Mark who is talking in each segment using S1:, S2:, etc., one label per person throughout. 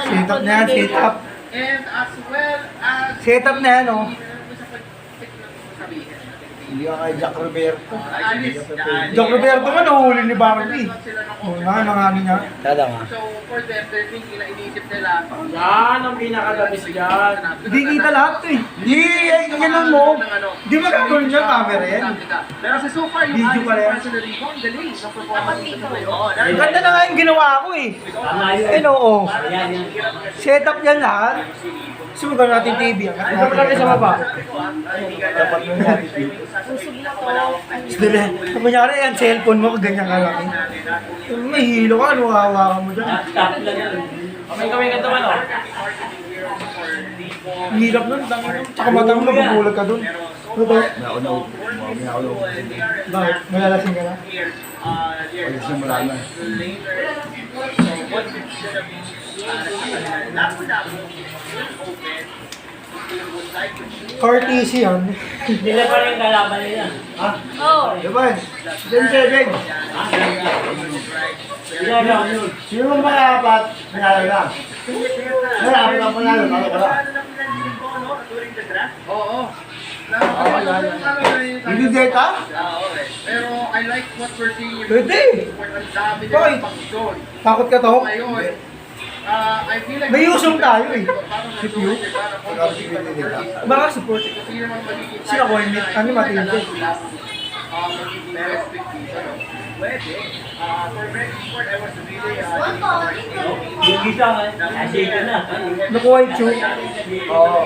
S1: Set up na yan, set up.
S2: And as well as...
S1: Set up na yan, oh.
S3: Hindi ka kay Jack Roberto.
S1: Jack Roberto nga, nahuli ni Barbie. Oo nga, nangani niya.
S3: Tada nga.
S2: So, for them, they're thinking na inisip nila.
S4: Yan ang pinakadabis yan.
S1: Hindi kita lahat eh. Hindi, ganun mo. Hindi mo gagawin niya camera yan.
S2: Pero sa so far, yung
S1: Video pala yan.
S2: personally, ang galing sa performance nito. Oo,
S1: Ganda na nga yung ginawa ko eh. Ayun, oo. Set up yan lahat. Sumagal natin TV.
S4: Ito pa kami sa baba.
S3: Dapat mo yan.
S1: Dili. Kunyari yan, cellphone mo, ganyan kalaki. May hilo ka, hawakan mo dyan.
S4: Kamay ka naman o.
S1: Ang hirap nun, tsaka matang mo, magugulat ka dun. Ano ba?
S3: Naunaw.
S1: Bakit? Malalasing ka na?
S3: Pagsimula na.
S1: Courtesy yan.
S4: Sila pa rin kalaban nila.
S3: Diba? Diyan siya, Diyan.
S4: Sila lang yun.
S3: Sino mong makapat? Panalo na. Marami na panalo. Ano ka na?
S2: Oo.
S3: Hindi data?
S2: Pero I like what we're seeing.
S1: Pwede.
S2: Ang dami
S1: Bakit?
S2: nilang function.
S1: Takot ka to?
S2: Ngayon, I feel like...
S1: May usong tayo eh. Si Pew. Baka support. Sila ko yung ano matindi.
S2: Magiging best expectation. Pwede. For very sport, I was really...
S4: Yung isa nga, kasi ka na.
S1: Nakuha yung chew.
S3: Oo.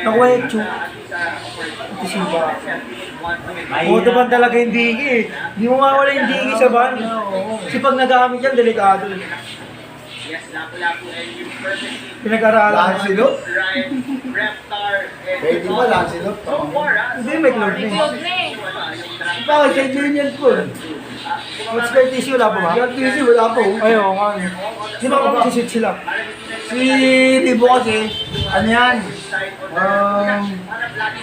S1: Nakuha yung chew. Ito siya. Boto ba talaga yung digi eh. Hindi mo mawala yung digi sa van. Kasi pag nagamit yan, delikado.
S2: Yes, lapu-lapu and yung perfect
S1: Pinag-aralan.
S3: Lancelot?
S2: right, Reptar, and...
S3: Pwede ba Lancelot?
S2: So far,
S1: Hindi, may cloud na eh. Bakit sa junior ko? What's courtesy? Wala pa ba?
S3: Courtesy, wala po.
S1: Ayaw nga. Di ba kung masisip sila?
S3: Si Libo kasi, ano yan?
S2: Hanap lagi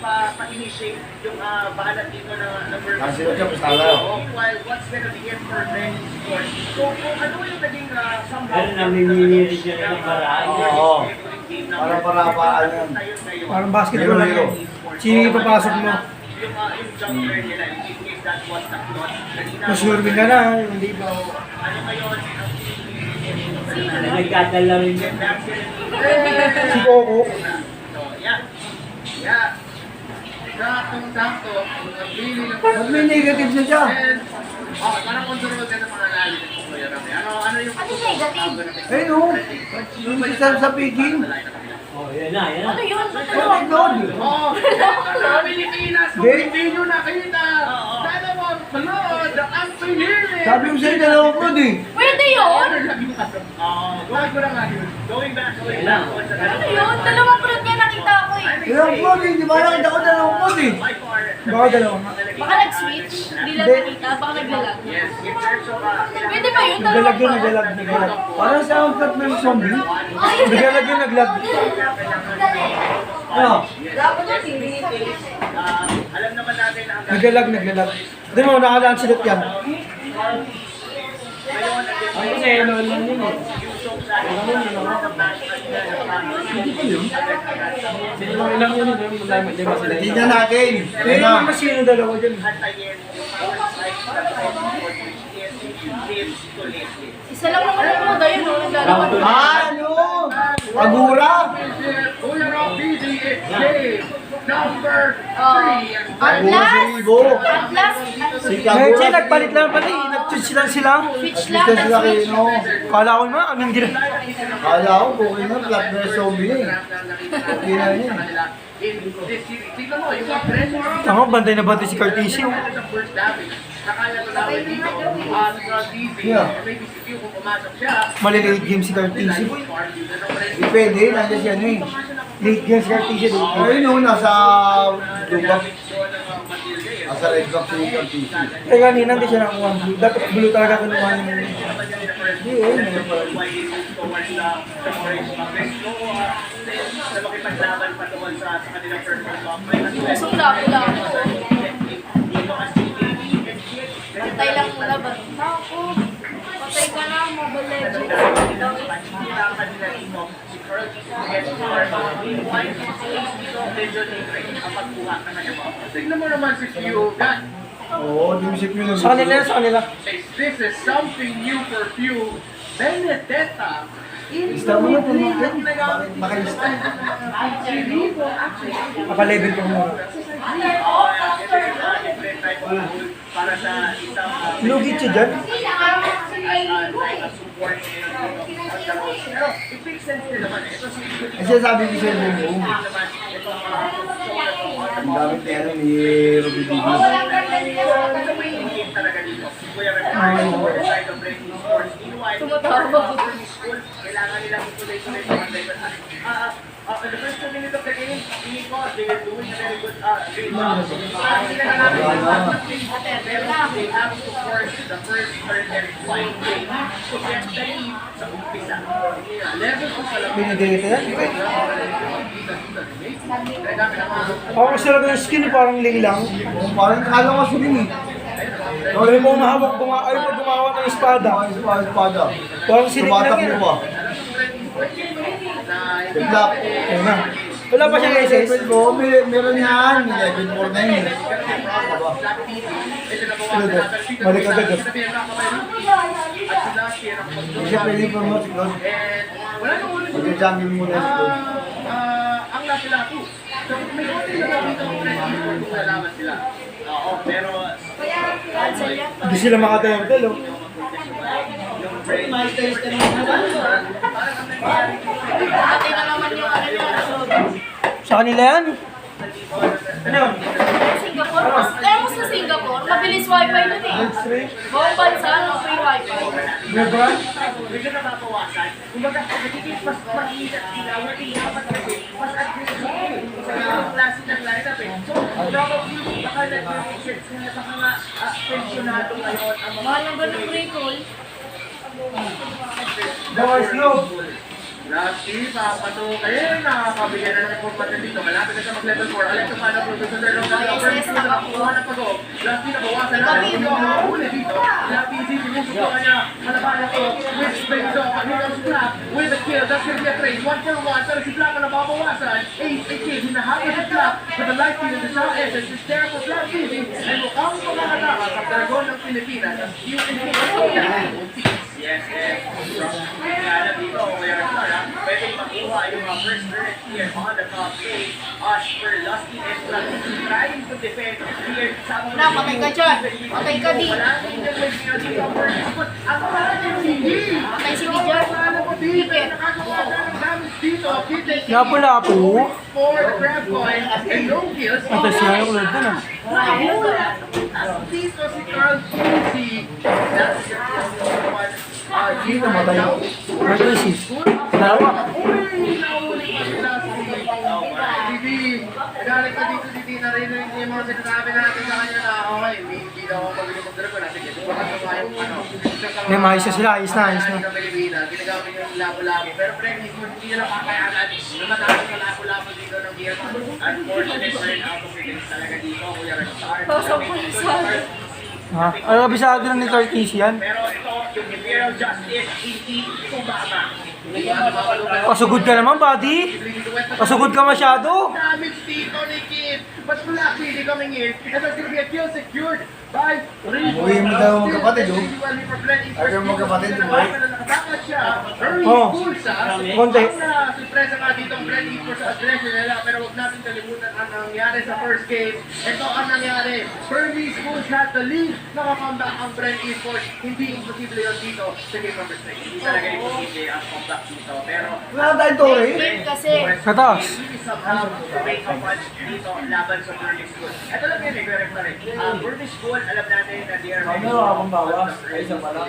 S2: pa-initiate yung balat dito na number...
S3: Lancelot siya, pastala.
S2: While what's gonna be it for many sports. So kung ano yung naging somehow...
S4: Pero namimili siya ng maraan.
S3: Oo. Para yan.
S1: Parang basketball lang yun. Sige, papasok mo.
S2: Yung jumper nila, if that was the plot.
S1: Masure ka na, hindi ba?
S2: Ano ngayon,
S4: Nagkadala rin yun.
S1: Si Coco.
S2: So, yeah. Yeah. Saktong-sakto, nagbili ng...
S3: Ba't may negative na siya?
S2: And, parang control ka ng mga analysis ko kayo Rami. Ano yung...
S5: Ano negative?
S3: Ayun o. Yung isa sa piging.
S4: Oh, yan na, yan na.
S5: Ano yun? Ba't
S3: Ano
S5: ano?
S3: doon?
S2: Oo! Sa Pilipinas, kung hindi nyo nakita, sana mo manood ang pinili!
S3: Sabi ko sa'yo, dalawang prod eh.
S5: Pwede yun?
S2: Gawin ko na nga yun. Going back
S4: Yan na.
S5: Ano yun? Dalawang prod niya nakita ko eh.
S3: Dalawang prod eh. Di ba nakita ko dalawang prod eh?
S1: Baka dalawa nga.
S5: Baka nag-switch, hindi lang nakita, baka naglalag.
S2: Yes, in terms of...
S5: Pwede ba yun?
S1: Naglalag yun,
S5: Dalawang
S1: naglalag.
S3: Parang sa outlet ng zombie.
S1: Naglalag yun, naglag.
S3: Ano?
S5: Dapat yun, hindi.
S2: alam naman natin na ang
S1: Naglalag. Di mo, nakalaan silot yan.
S4: Ay, kasi ano lang yun eh. Sino lang ilang yun eh. Di ba sila?
S3: Tingnan natin.
S1: Eh,
S3: Ayun na.
S1: mas sino dalawa dyan?
S5: Isa lang naman yung mga yun, no? Naglalakad.
S3: Ano? Agura?
S2: Kuya Rob PDXJ, number 3.
S5: Atlas!
S3: Ibo.
S5: Atlas!
S3: Si
S1: Ngayon siya,
S3: Kagura.
S1: nagpalit lang pala eh. Nag-switch lang sila.
S5: Switch lang,
S3: Gusto sila
S5: nag-switch.
S3: kayo, no?
S1: Kala ko naman, anong gina.
S3: Kala ko, okay na. Flat na zombie na eh. Okay na yun.
S2: Tingnan mo, yung pressure
S1: Tama, bantay na bantay si Cartesio.
S2: sa first damage. Nakaya ko namin dito, sa TV,
S3: Yeah.
S2: maybe si Q kung pumasok siya,
S1: Malilate game si Cartesio.
S3: Depende, nandiyan siya ano eh.
S1: Late game si Cartesio.
S3: Ayun o, nasa lubak. Nasa red box si Cortez.
S1: Eh kanina hindi siya nakuha ang blue. Dapat blue talaga kinuha niya.
S3: Hindi eh, meron pa rin.
S2: sa makipaglaban pa doon sa kanilang first
S5: Pusong lapo-lapo. Patay lang muna ba? Ako, patay ka lang. Mobile Legends.
S2: Tignan mo naman si Fiogan.
S3: Oo, di mo si Pio
S1: Sa kanila yan, sa kanila.
S2: This is something new for Fio. Benedetta.
S3: Lista mo na po mga makalista.
S2: Si Rivo, actually.
S1: Kapalevel ko muna.
S2: Para sa isang
S1: Lugit siya dyan.
S2: support. Pero, it makes sense din naman. Ito si
S3: Kasi sabi ko sa'yo, boom. Ang gamit ni ano ni Robby Bibi.
S2: talaga dito. Kuya
S5: Tumatawag.
S2: kailangan nilang ituloy-tuloy sa mga diversity. In the first 2 minutes of the game, Nico, they are doing a very good great job. Sila na natin they have to force the first turn and fight game to get the lead sa umpisa. Level 2 sa labas.
S1: Binigay yan. Ako kasi talaga yung skin, parang linglang.
S3: Parang kala ko suling eh.
S1: Ay mo mahawak, ay mo gumawa ng espada.
S3: Espada.
S1: Parang sinig
S3: Tumatak
S1: lang
S3: mo
S1: yan.
S3: pa. Deadlock.
S1: Ayun na. Wala pa siyang SS.
S3: Level ko, meron yan. Level 4 na yun.
S1: Balik agad.
S3: Hindi siya pwede promote si Claude. Mag-jungle muna si Claude.
S2: Ang lapi-lapi. So, may konti na dito ang pressure kung lalaman sila. Oo, pero
S1: Hindi sila makatemple, oh.
S5: Ate na naman yung ano niya.
S1: Sa kanila yan. Ano?
S5: Singapore, kaya mo sa Singapore, mabilis wifi nun eh. Buong bansa, no, free wifi.
S1: Diba?
S2: medyo nababawasan. Kumbaga, nagiging mas maingat sila, working dapat kasi mas aggressive sa klase ng lineup eh. So, probably, baka nag-reaction sila, baka nga pensionado ngayon ang mga
S5: Mahal ng ganun recall.
S1: Dawa slow.
S2: Lucky, papatukin, nakakabigyan na ng information dito. Malapit na siya mag-level 4. Alam ko paano producer ng mga first na nakakuha ng pag-o. Lucky, nabawasan na. Hindi ako makahuli dito. Lucky, sinusok ko kanya. Malabanan ko with Spring Dog. Here comes Black with the kill. That's gonna be a trade. 1 for 1. Pero si Black na nababawasan. Ace, a kill. Hinahabol si Black. But the light team in the south essence is there for Black Easy. And mukhang makakataka sa Dragon ng Pilipinas. As you and Yes, yes. Kaya dito, kaya pwede makuha yung mga first turret here on the top lane. Oscar, Lusty, and Lusty trying to defend here sa mga...
S5: Na, patay ka dyan. Patay ka di.
S2: Wala nang yung may dito ang first spot. Ang parang yung hindi.
S5: Patay si Bidyan.
S2: Paano ko dito? Nakagawa ka ng damage dito.
S1: Lapu-lapu.
S2: For the grab coin and no kills.
S1: Ito siya yung ulit dun, ah.
S2: Dito si Carl Casey. That's
S3: Hindi namatay.
S1: Ito si. Dalawa.
S2: Uy, nauli pa sila si Didi. Nagalit na dito si Didi na rin yung mga sinasabi natin sa kanya na okay, hindi daw ako pabili mag-dragon. Sige, baka tumayong ano.
S1: May maayos na sila, ayos na, ayos na.
S2: Sa Pilipinas, ginagamit yung labo-labo. Pero pre, hindi nila kakayanan. Namatapos sa labo-labo dito ng gear. Unfortunate turn out of it talaga dito. Kuya Restar.
S5: Pasok po yung saan.
S1: Ha? Ay, abisado na ni Tarkis yan.
S2: Pero ito, yung Imperial Justice, hindi sumama.
S1: Pasugod ka naman, buddy. Pasugod ka masyado.
S2: Damage dito ni Kid. But wala hindi coming in. And there's gonna be a kill secured by Rivo.
S3: Uwi mo daw magkapatid, oh. Ayaw mo magkapatid, oh.
S2: Nakatakas siya. Early
S1: Oh.
S2: school siya.
S1: Konti.
S2: Ang surpresa nga dito ang Brand Esports sa address nila. Pero huwag natin kalimutan ang nangyari sa first game. Ito ang nangyari. Early schools had the lead. Nakakomeback ang Brand Esports. Hindi imposible yun dito sa game number 3. Hindi talaga imposible ang comeback dito. Pero
S3: Wala tayong tore.
S5: Game kasi.
S1: Kataas.
S2: somehow make a punch dito laban sa Burmese School. Ito lang yun, correct na rin. Burmese School, alam natin na they are
S4: Ano, akong bawas? Ay, isa pala.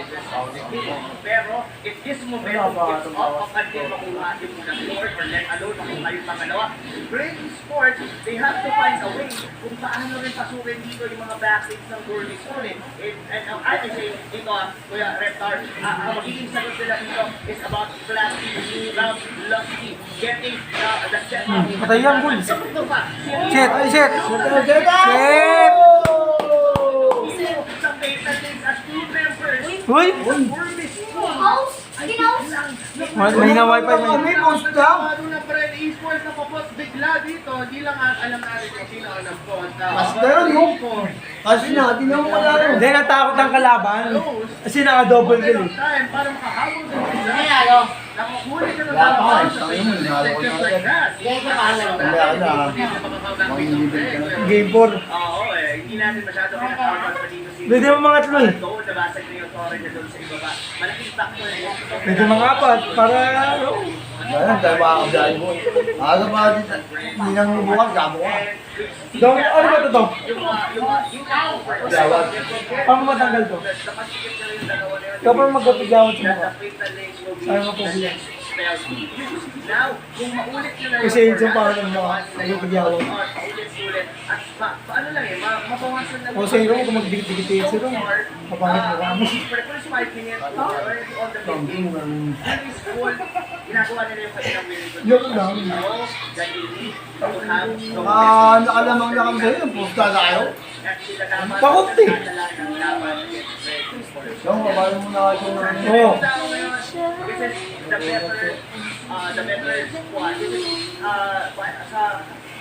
S2: pero if this momentum gets up until makuha yung unang floor or let alone makuha yung pangalawa, Brave Sports, they have to find a way kung paano rin pasukin dito yung mga backstage ng Burmese School. And I can say, dito Kuya Reptar, ang magiging sagot nila dito is about Flashy, Round, Lusty, getting the set up.
S1: Patay yan, Bull.
S2: Ito pa,
S1: Shit, ay shit. Shit.
S2: some data things as two members
S1: Uy.
S2: Burmese School.
S1: May na wifi, may.
S3: Kami, post lang.
S2: Ano na pre, esports na popot bigla dito. Hindi lang alam natin kung sino ang nag-post.
S3: Basta yun, no? Kasi natin yung wala rin.
S1: Hindi, natakot ang kalaban. Kasi naka-double kill eh.
S2: Time para makahabol din sila.
S5: Nangyalo.
S2: Nakukulit ka na
S3: Wala pa,
S2: lang
S3: sabi mo, hinalo ko na
S2: just like that.
S5: Hindi ko alam.
S3: Wala na.
S1: Game 4.
S2: Oo eh, hindi natin masyado kinakawal pa dito si
S1: Pwede mo mga tatlo eh.
S2: doon, nabasag na yung torrent na doon sa ibaba. Malaking factor na yun.
S1: Pwede mga apat para ano.
S3: Ayan, tayo makakabiyahe mo. Aga pa din, hindi nang bukas, gamo ka.
S1: Dong, ano ba ito to?
S3: Gawat.
S1: Paano matanggal to? Ikaw pa magkapigawat sa mukha. Ayaw mo po bilang.
S2: Now, kung maulit nyo na
S1: Kasi yun sa parang ng mga magkapigawat.
S2: Ulit-ulit. At paano lang eh, mabawasan lang.
S1: O sa iyo, kung magdikit-dikit yung siro, kapangit mo kami.
S2: For the first 5 minutes, already on the mid game. That is cool. Ginagawa nila yung kanilang winning.
S1: Joke lang.
S3: Nakalamang na kami sa'yo, posta tayo.
S1: Takot eh.
S3: Yung, kabayan mo na ito.
S1: Oo.
S2: The better squad. Sa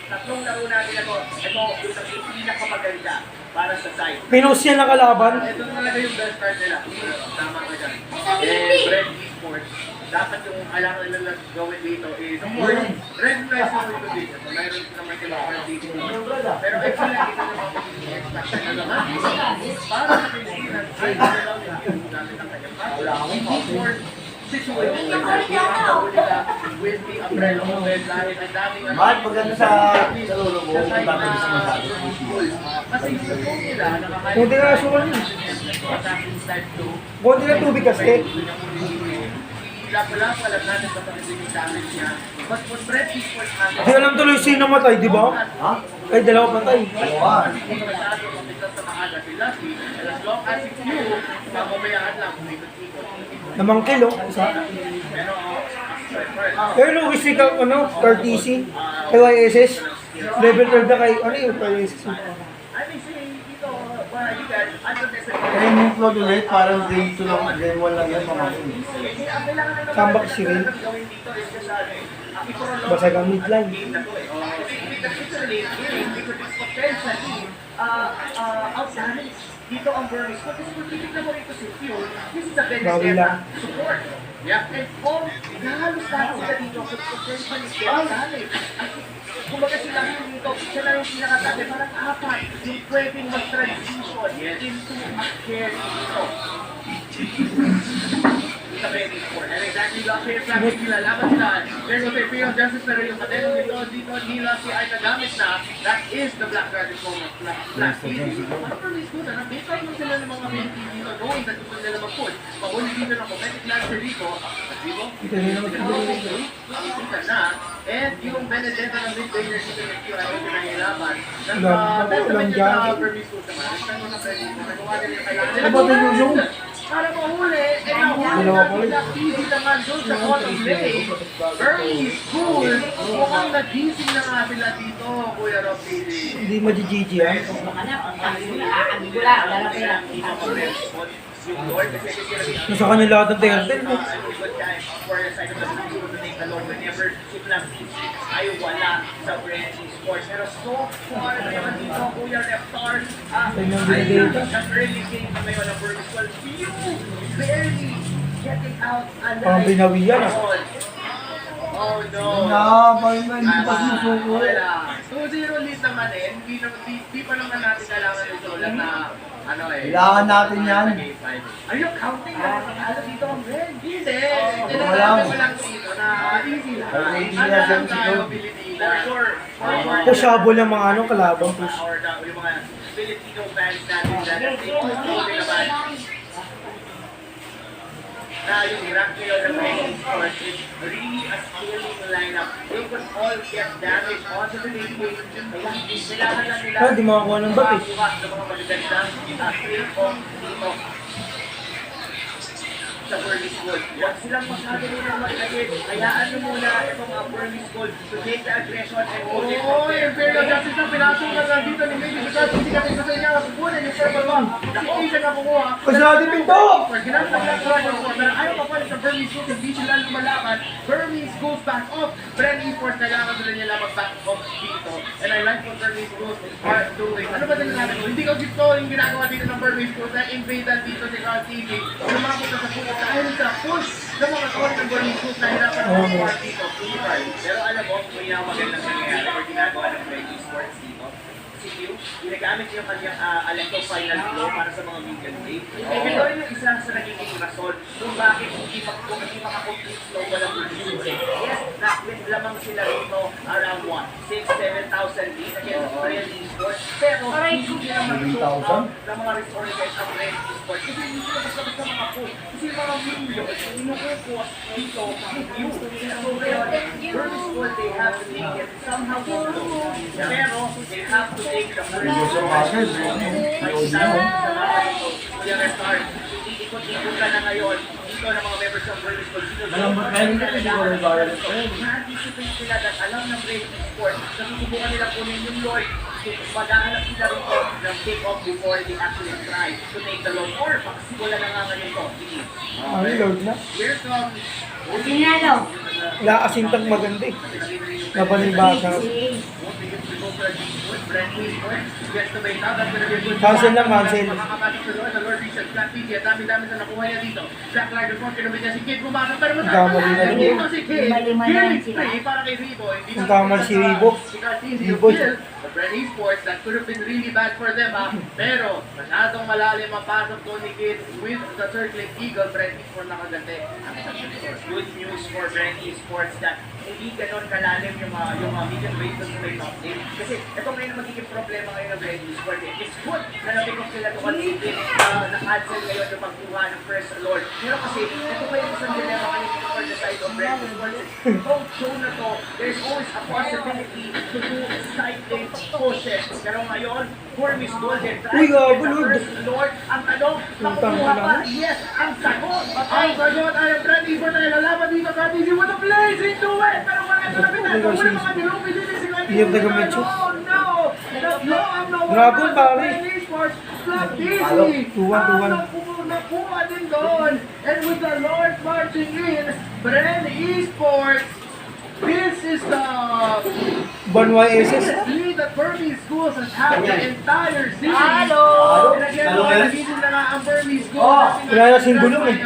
S2: tatlong laro natin ito yung pinakamaganda para sa side.
S1: Pinost yan ng kalaban.
S2: Ito talaga yung best card nila. Tama ka dyan. Eh, Red Esports, dapat yung kailangan nila gawin dito is Red Price na ito dito. So, mayroon naman sila Red dito. Pero I feel like ito naman expected na naman. Para sa pinag-ilan, Red na lang yung gamit ang kanyang card. Esports, situation with the umbrella movement dahil ang daming
S3: Mahal, paganda sa lolo mo, kung bakit sa masabi.
S2: kasi gusto nila nakakaya
S1: Kunti na suman yun. Kunti na tubig kasi.
S2: Lap-lap, alam natin ba talaga yung damage niya. But for Red Esports natin,
S1: Di alam tuloy sino matay, di ba?
S3: Ha?
S1: Ay, dalawa patay.
S3: Buwan.
S2: hindi ka masyado mabigat sa maaga si Lucky. And as long as it's you, mabumayaan lang kung ikot-ikot.
S1: Namang kilo, isa.
S2: Pero,
S1: Pero Luis, ikaw, ano, RTC, KYSS, level 12 na kay, ano yung KYSS?
S2: I mean, see, dito, where you guys, under this,
S3: Kaya yung flood ulit, parang game 2 lang, game 1 lang yan, mga
S1: Comeback si Ray. Basag ang midline.
S2: Dito ang Burmese. Kasi kung titignan mo rito si Fuel, this is a
S1: Bawi lang.
S2: Benedetta support. Yeah. And kung halos lahat sila dito, kung potentially damage. Kumbaga sila dito, siya lang yung pinakatabi. Parang apat yung pwedeng mag-transition into a carry dito. Sa Benny Sport. And exactly Lucky and Flappy sila, laban sila. There's a Pio Justice pero yung kadeno nito dito ni Lucky ay nagamit na. That is the Black Dragon Form of Flappy. Ano for this good? Nakita mo sila ng mga BNP dito knowing that gusto nila mag-push. Mahuli dito ng Cometic Lancer dito. At dito,
S1: Ito rin naman
S2: nakikita na. And yung Benedetta ng mid-laner dito ng Q ay pinahirapan.
S1: Walang gamit.
S2: Vermis ko naman. Nagtanong na pwede. Nagawa nila yung kailangan.
S1: Ano ba ito yung
S2: Para mahuli, eh nahuli
S1: Dalawa po.
S2: na easy naman doon sa bottom lane. Very cool. Mukhang nagising na nga sila dito, Kuya Rob TV.
S1: Hindi ma-GG ah.
S2: Yung Lord, kasi sila
S1: Nasa kanila lahat ng turtle.
S2: good time for the side of the city to take the Lord whenever si Flappy ay wala sa Brand Sports. Pero so far naman dito, Kuya Reptar,
S1: Yan yung binigay ito.
S2: ang early game na ngayon ng Burgess 12, barely getting out alive.
S1: Parang binawi yan ah.
S2: Oh no.
S3: Nakapag na hindi pa sinusuko.
S2: Wala. 2-0 lead naman eh. Hindi pa naman natin kailangan ito lang na ano eh.
S3: Kailangan natin yan.
S2: Are you counting na matalo dito ang red? Hindi.
S3: Wala.
S2: Kailangan mo lang dito na easy lang.
S3: Easy
S2: Ano
S3: na
S2: lang
S3: siya,
S2: tayo,
S3: siguro.
S2: Pilipino. For sure.
S1: Pushable ang mga ano, kalaban. Push.
S2: Yung mga Filipino fans natin dyan. Hindi naman na yung rank nila ng Racing Sports is really a scaling lineup. They could all get damage onto the lane game. Kailangan lang nila
S1: Ah, di makakuha ng bat eh.
S2: makakuha ng mga magagandang skill of dito. sa Burmese Gold. Huwag silang masyado nilang magkagit. Hayaan nyo muna itong mga Burmese Gold to take the aggression and hold it.
S3: Oo, Imperial Justice na pinasukan lang dito ni Lady Because hindi kami sa inyo kukunin yung purple one. Si Asia na kukuha.
S1: Pasado yung pinto!
S2: Ginamit ang Black Dragon Force, pero ayaw pa pala sa Burmese Gold, hindi sila lumalaban. Burmese goes back off. Brand Esports, kailangan sila nila mag-back off dito. And I like what Burmese Gold are doing. Ano ba nila natin? Hindi ko gusto yung ginagawa dito ng Burmese Gold na invadan dito si Carl TV. Lumabot na sa puso dahil sa push ng mga tol ng Burmese Gold na hirapan ng mga part dito. Pero alam mo, may magandang nangyayari or ginagawa ng Brand Esports dito. Si Q, ginagamit yung kanyang Alecto Final Flow para sa mga medium wave. Ito yung isa sa nagiging rason kung bakit hindi makakomplete flow walang producer. Yes, lamang sila rito around 6,000-7,000 leads against Brand Esports. Pero hindi nila mag-show out ng mga resources ang Brand Esports. Kasi hindi sila basta mga push. Kasi yung mga millions, inukukos dito with you. So ngayon, Burmese Gold, they have to take it somehow to flow. Pero they have to take the first ikot-ikot ka na ngayon dito ng mga members ng Brave Esports.
S4: Malambot kayo, hindi kasi siguro yung viral.
S2: Na-anticipate sila at alam ng Brave Esports na susubukan nila kunin yung Lord. Maghahanap sila rito ng take-off before they actually try to take the Lord. Or wala na nga ngayon to. Sige.
S1: Ano, Lord na?
S2: Here comes
S5: Sinalo.
S1: Wala kasintang maganda eh. Napanibasa. Cancel lang, cancel.
S2: Dami-dami sa nakuha niya dito. Black Liger Force, kinumit niya si Kid, pumasok. Pero
S1: Kamali na rin.
S2: dito si Kid.
S5: Lima-lima na lang sila.
S2: Para kay Ribo.
S1: Ang kamali si Ribo. Ribo.
S2: The Brand Esports, that could have been really bad for them, ha? Pero, masyadong malalim ang pasok to ni Kid with the circling eagle. Brand Esports nakagante. Good news for Brand Esports that hindi ganon kalalim yung mga medium wave sa may top lane. Kasi ito ngayon ang magiging problema ngayon ng Brand Esports. It's good na natikop sila to consider na-cancel ngayon yung pagkuha ng First Lord. Pero kasi, ito ngayon isang dilemma ngayon for the side of Brand Esports. Don't show na to, there's always a possibility to do side lane pushes. Pero ngayon, Burmese Gold, they're trying
S1: Uy,
S2: to get the
S1: gabulod.
S2: First Lord. Ang tanong, nakukuha pa? Yes, ang sagot.
S3: Ang sagot ay ang Brand Esports ay lalaban dito. Katisi with a blazing duet. Pero mga nalapit na. Wala mga dilong pinili si Katisi.
S1: Hindi yung taga-medyo.
S3: Oh no! Tatlo ang nawala
S1: Dragon,
S3: sa
S1: pare.
S3: Brand Esports. Katisi.
S1: 2-1.
S3: Nakuha din doon. And with the Lord marching in, Brand Esports, this is the
S1: Banwa SS.
S3: lead that Burmese Schools has had the entire season.
S5: Halo.
S3: And again, nagising na nga ang Burmese Schools.
S1: wala na sing gulong eh.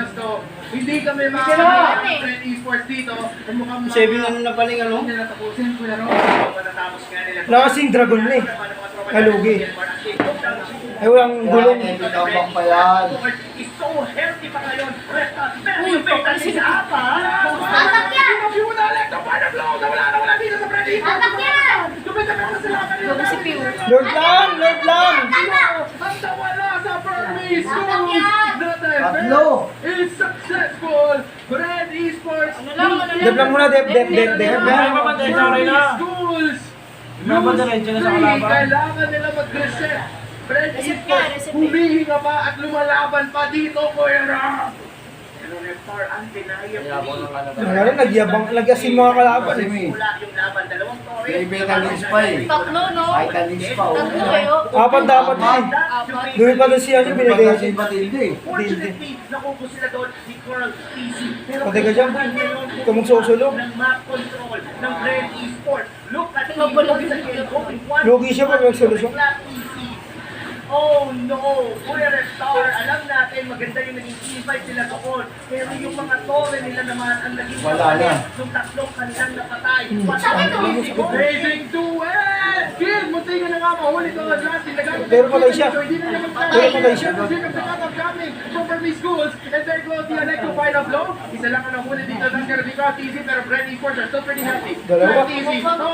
S3: Hindi kami
S5: Kailangan
S3: makakaya
S5: eh.
S3: ng Brand Esports dito. At mukhang
S1: Saving ano na paling ano?
S3: nila tapusin ko na rin.
S2: Matatapos nga nila.
S1: Wala kasing dragon na eh. Kalugi. Ay, walang gulong.
S3: Tabang pa yan.
S2: Is so healthy pa ngayon. Pero yung beta ni Apa.
S5: Atak yan!
S3: Wala dito sa Brand Esports.
S5: Atak yan!
S3: Tumita na sila kanila.
S5: Bago si Pew.
S1: Lord lang! Lord lang!
S3: Ang nawala sa Burmese
S5: Atak
S3: Schools.
S5: yan!
S3: The defense is successful. Brand Esports.
S5: Ano lang.
S1: Dep lang muna, dep.
S3: Burmese Schools.
S4: Napadiretso na sa kalaban.
S3: Kailangan nila mag-reset. Brand
S5: Reset nga,
S3: Esports,
S5: reset.
S3: humihinga pa at lumalaban pa dito, Kuya Rob.
S2: Pero Reptar, undeniably.
S1: Ngayon, nag-asim mga kalaban eh.
S2: Wala yung laban. Dalawang Torres.
S3: May Vietnamese pa eh.
S5: Tatlo, no?
S3: Vietnamese pa, oh.
S5: Tatlo kayo.
S1: Apat dapat eh.
S5: Apat.
S1: Doon pa doon siya, binigay siya.
S2: Fortunately, nakupo sila doon si Coral PC. Pero
S1: Pati ka dyan,
S2: ngayon,
S1: ito magsusulong.
S2: ng map control ng Brand Esports. Look at the
S5: Mabulag
S2: sa
S5: yun.
S2: going one.
S1: Lugi siya pag nagsolusyon.
S2: Black PC. Oh no! Kuya Restar, alam natin maganda yung naging teamfight nila doon. Pero yung mga tore nila naman ang naging
S3: Wala na.
S2: yung tatlong kanilang napatay.
S5: Sabi ko,
S3: Amazing duet! Kid, munti ka na nga mahuli ko ang last.
S1: Pero patay siya.
S3: Hindi na naman
S1: Pero patay siya.
S3: coming from Burmese Schools and there goes the Electro Final Blow. Isa lang ang nahuli dito. That's gonna be Crowd easy pero Brand Esports are still pretty healthy.
S1: Dalawa.
S3: Crowd easy. Oh no!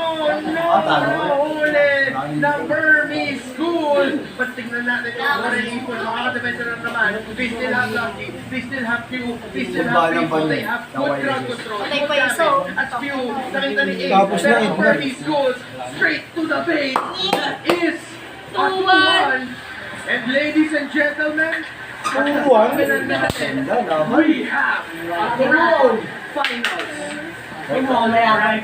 S3: Nahuli ng Burmese School. But tingnan natin yung Brand Esports. Makakadepensa na naman. They still have Lucky. They still have Q. They still have people. They have good crowd control.
S5: Patay pa isa.
S3: At Q, nakita ni A.
S1: Tapos na,
S3: Pero
S1: Edgar.
S3: Burmese Schools straight to the base is a
S5: 2-1.
S3: 2-1. And ladies and gentlemen,
S1: 2-1.
S3: Ganda naman.
S2: We have
S3: Ayun.
S2: finals.
S4: Ay, mukhang mayaman.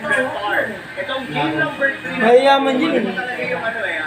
S2: Itong game number 3.
S1: Mayayaman yun eh.
S2: Talaga yung ano eh,